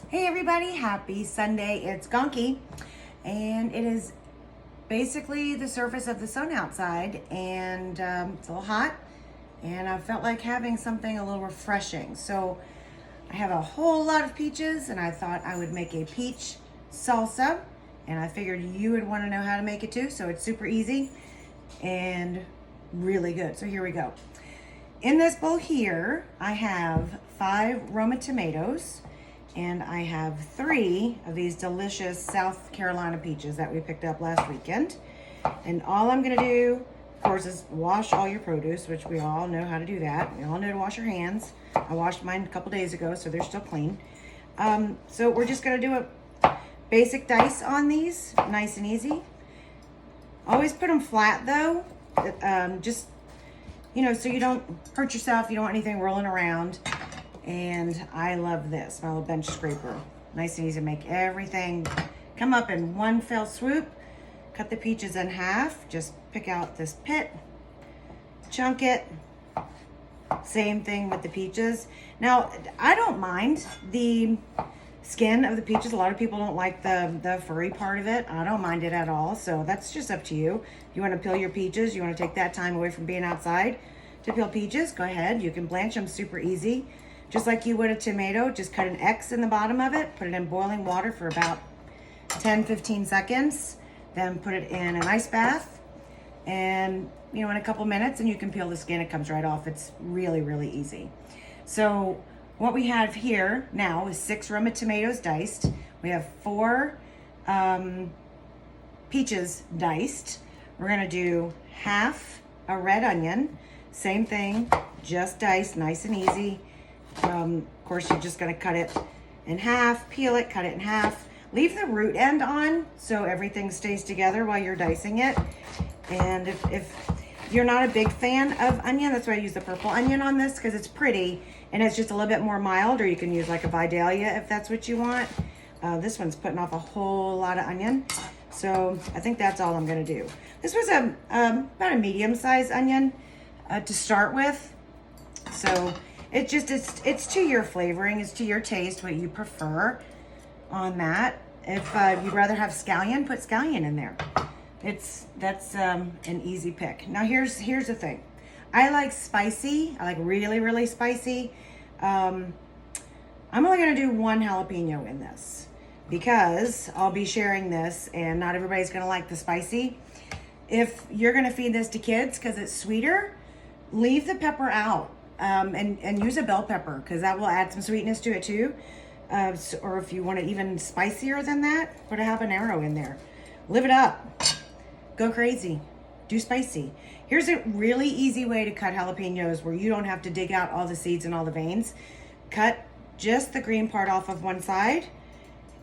Hey everybody, happy Sunday. It's Gonky, and it is basically the surface of the sun outside, and it's a little hot, and I felt like having something a little refreshing. So I have a whole lot of peaches, and I thought I would make a peach salsa, and I figured you would want to know how to make it too, so it's super easy and really good. So here we go. In this bowl here, I have 5 Roma tomatoes, and I have 3 of these delicious South Carolina peaches that we picked up last weekend. And all I'm gonna do, of course, is wash all your produce, which we all know how to do that. We all know to wash your hands. I washed mine a couple days ago, so they're still clean. So we're just gonna do a basic dice on these, nice and easy. Always put them flat though, just, so you don't hurt yourself, you don't want anything rolling around. And I love this, my little bench scraper. Nice and easy to make everything come up in one fell swoop. Cut the peaches in half. Just pick out this pit, chunk it. Same thing with the peaches. Now, I don't mind the skin of the peaches. A lot of people don't like the furry part of it. I don't mind it at all, so that's just up to you. If you want to peel your peaches, you want to take that time away from being outside to peel peaches, go ahead. You can blanch them super easy. Just like you would a tomato, just cut an X in the bottom of it, put it in boiling water for about 10-15 seconds, then put it in an ice bath, and in a couple minutes, and you can peel the skin. It comes right off. It's really, really easy. So what we have here now is 6 Roma tomatoes diced. We have 4 peaches diced. We're gonna do half a red onion. Same thing, just diced, nice and easy. Of course, you're just going to cut it in half, peel it, cut it in half. Leave the root end on so everything stays together while you're dicing it. And if you're not a big fan of onion, that's why I use the purple onion on this, because it's pretty and it's just a little bit more mild, or you can use like a Vidalia if that's what you want. This one's putting off a whole lot of onion, so I think that's all I'm going to do. This was about a medium-sized onion to start with, so it's to your flavoring, it's to your taste, what you prefer on that. If you'd rather have scallion, put scallion in there. That's an easy pick. Now here's the thing. I like spicy. I like really, really spicy. I'm only gonna do 1 jalapeno in this because I'll be sharing this and not everybody's gonna like the spicy. If you're gonna feed this to kids because it's sweeter, leave the pepper out. And use a bell pepper because that will add some sweetness to it too. Or if you want it even spicier than that, put a habanero in there. Live it up. Go crazy. Do spicy. Here's a really easy way to cut jalapenos where you don't have to dig out all the seeds and all the veins. Cut just the green part off of one side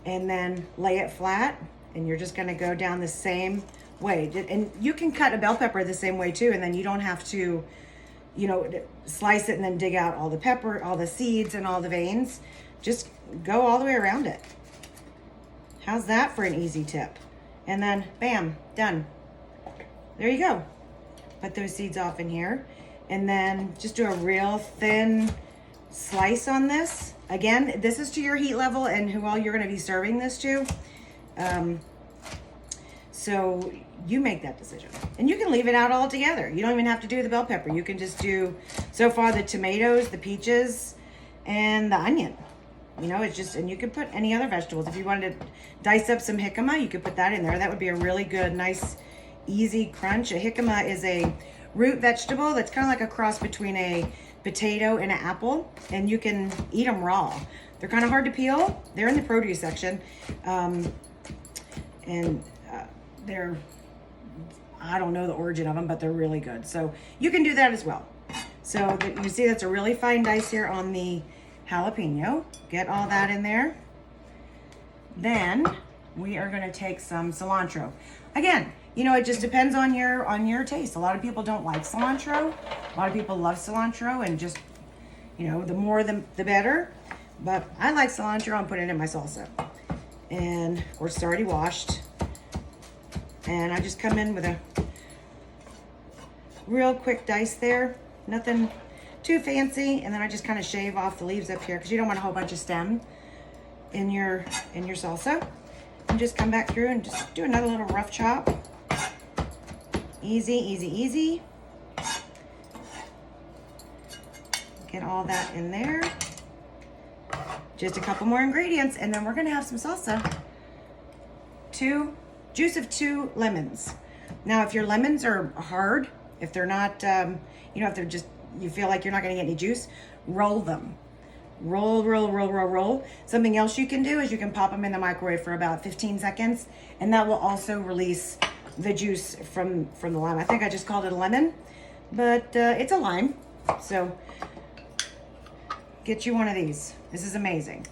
and then lay it flat, and you're just going to go down the same way. And you can cut a bell pepper the same way too, and then you don't have to slice it and then dig out all the pepper, all the seeds and all the veins. Just go all the way around it. How's that for an easy tip? And then bam, done. There you go. Put those seeds off in here and then just do a real thin slice on this. Again, this is to your heat level and who all you're going to be serving this to. So you make that decision. And you can leave it out altogether. You don't even have to do the bell pepper. You can just do, so far, the tomatoes, the peaches, and the onion. It's just, and you can put any other vegetables. If you wanted to dice up some jicama, you could put that in there. That would be a really good, nice, easy crunch. A jicama is a root vegetable that's kind of like a cross between a potato and an apple, and you can eat them raw. They're kind of hard to peel. They're in the produce section. They're, I don't know the origin of them, but they're really good. So you can do that as well. So you see that's a really fine dice here on the jalapeno. Get all that in there. Then we are going to take some cilantro. Again, it just depends on your taste. A lot of people don't like cilantro. A lot of people love cilantro, and just, the more the better. But I like cilantro. I'm putting it in my salsa. And of course it's already washed. And I just come in with a real quick dice there. Nothing too fancy. And then I just kind of shave off the leaves up here because you don't want a whole bunch of stem. in your salsa. And just come back through and just do another little rough chop. Easy, easy, easy. Get all that in there. Just a couple more ingredients, and then we're gonna have some salsa. Juice of 2 lemons. Now, if your lemons are hard, if they're not, if they're just, you feel like you're not gonna get any juice, roll them. Roll, roll, roll, roll, roll. Something else you can do is you can pop them in the microwave for about 15 seconds, and that will also release the juice from the lime. I think I just called it a lemon, but it's a lime. So get you one of these. This is amazing.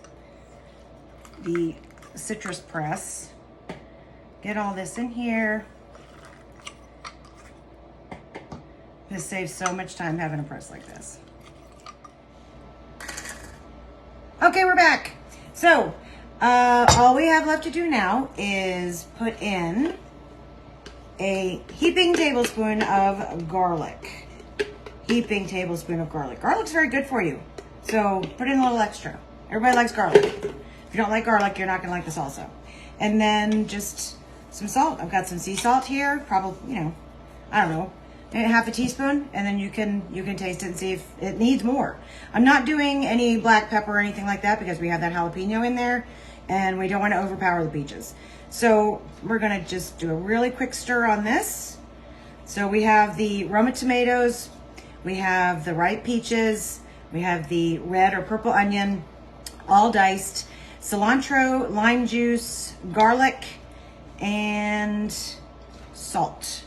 The citrus press. Get all this in here. This saves so much time having a press like this. Okay, we're back. So, all we have left to do now is put in a heaping tablespoon of garlic. Heaping tablespoon of garlic. Garlic's very good for you, so put in a little extra. Everybody likes garlic. If you don't like garlic, you're not gonna like the salsa. And then just some salt. I've got some sea salt here, probably, I don't know, maybe half a teaspoon, and then you can taste it and see if it needs more. I'm not doing any black pepper or anything like that because we have that jalapeno in there, and we don't want to overpower the peaches. So we're gonna just do a really quick stir on this. So we have the Roma tomatoes, we have the ripe peaches, we have the red or purple onion, all diced, cilantro, lime juice, garlic, and salt.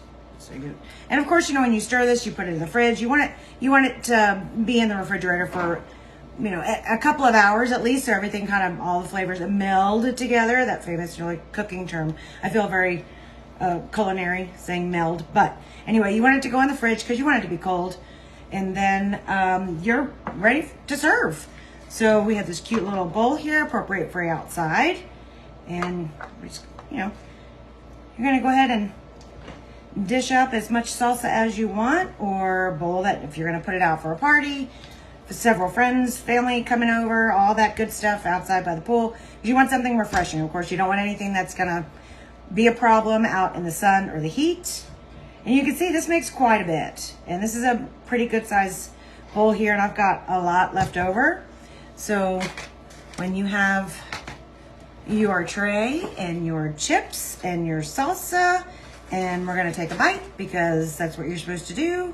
And of course, when you stir this, you put it in the fridge. You want it to be in the refrigerator for, a couple of hours at least, so everything all the flavors meld together. That famous, cooking term. I feel very culinary saying meld, but anyway, you want it to go in the fridge because you want it to be cold, and then you're ready to serve. So we have this cute little bowl here, appropriate for outside, and you're gonna go ahead and dish up as much salsa as you want, or bowl that if you're going to put it out for a party, for several friends, family coming over, all that good stuff outside by the pool. You want something refreshing. Of course, you don't want anything that's going to be a problem out in the sun or the heat. And you can see this makes quite a bit. And this is a pretty good size bowl here, and I've got a lot left over. So when you have your tray and your chips and your salsa, and we're going to take a bite because that's what you're supposed to do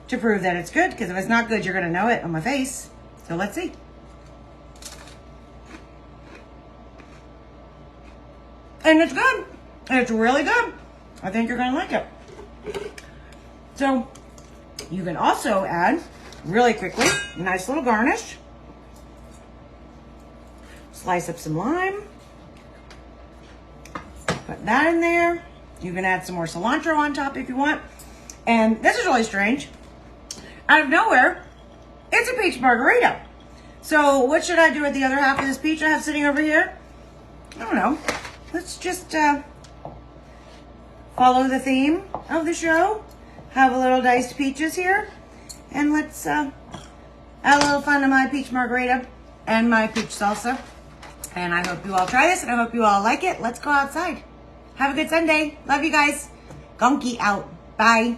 to prove that it's good, because if it's not good, you're going to know it on my face. So let's see. And it's good. It's really good. I think you're going to like it. So you can also add, really quickly, a nice little garnish. Slice up some lime. Put that in there. You can add some more cilantro on top if you want. And this is really strange. Out of nowhere, it's a peach margarita. So what should I do with the other half of this peach I have sitting over here? I don't know. Let's just follow the theme of the show. Have a little diced peaches here. And let's add a little fun to my peach margarita and my peach salsa. And I hope you all try this, and I hope you all like it. Let's go outside. Have a good Sunday. Love you guys. Gonky out. Bye.